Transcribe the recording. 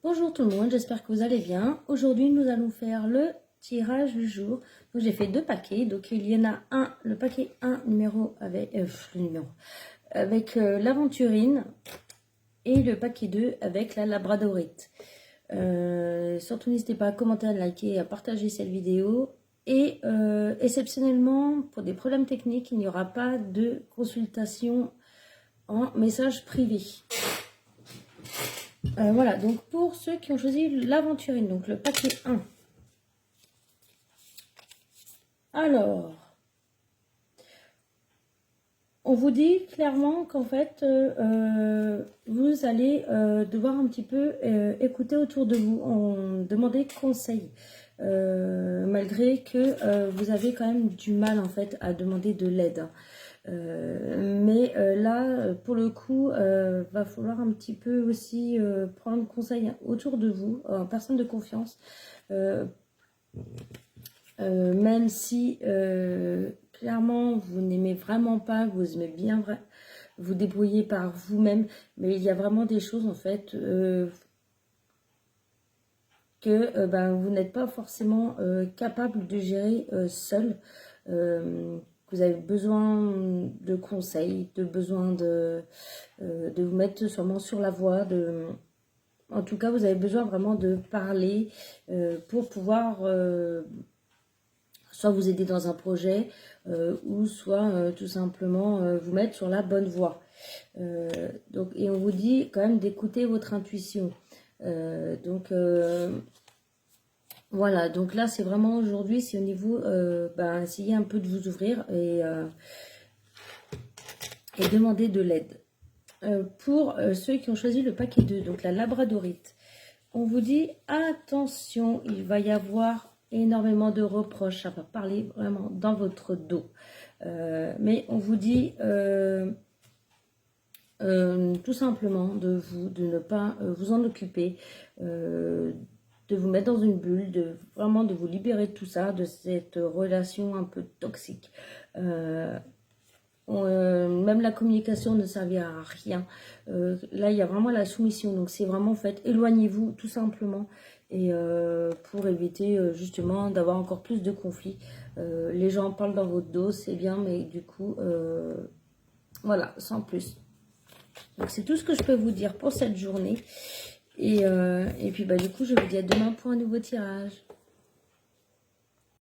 Bonjour tout le monde, j'espère que vous allez bien. Aujourd'hui, nous allons faire le tirage du jour. Donc j'ai fait deux paquets. Donc il y en a un, le paquet 1 numéro avec l'aventurine et le paquet 2 avec la labradorite. Surtout n'hésitez pas à commenter, à liker et à partager cette vidéo. Et exceptionnellement, pour des problèmes techniques, il n'y aura pas de consultation en message privé. Voilà, donc pour ceux qui ont choisi l'aventurine, donc le paquet 1. Alors, on vous dit clairement qu'en fait, vous allez devoir un petit peu écouter autour de vous, demander conseil. Malgré que vous avez quand même du mal en fait à demander de l'aide. Mais là, pour le coup, va falloir un petit peu aussi prendre conseil autour de vous, en personne de confiance, même si clairement vous n'aimez vraiment pas, vous aimez bien vous débrouiller par vous-même, mais il y a vraiment des choses en fait que vous n'êtes pas forcément capable de gérer seul. Vous avez besoin de conseils, besoin de vous mettre sûrement sur la voie. En tout cas, vous avez besoin vraiment de parler pour pouvoir soit vous aider dans un projet ou soit tout simplement vous mettre sur la bonne voie. Et on vous dit quand même d'écouter votre intuition. Voilà, donc là c'est vraiment aujourd'hui, c'est au niveau, essayez un peu de vous ouvrir et demander de l'aide. Pour ceux qui ont choisi le paquet 2, donc la labradorite, on vous dit attention, il va y avoir énormément de reproches, ça va parler vraiment dans votre dos. Mais on vous dit tout simplement de ne pas vous en occuper, de vous mettre dans une bulle, vraiment de vous libérer de tout ça, de cette relation un peu toxique. Même la communication ne servira à rien. Là, il y a vraiment la soumission. Donc, c'est vraiment, en fait, éloignez-vous tout simplement. Et pour éviter justement d'avoir encore plus de conflits. Les gens parlent dans votre dos, c'est bien, mais du coup, voilà, sans plus. Donc, c'est tout ce que je peux vous dire pour cette journée. Et puis, du coup, je vous dis à demain pour un nouveau tirage.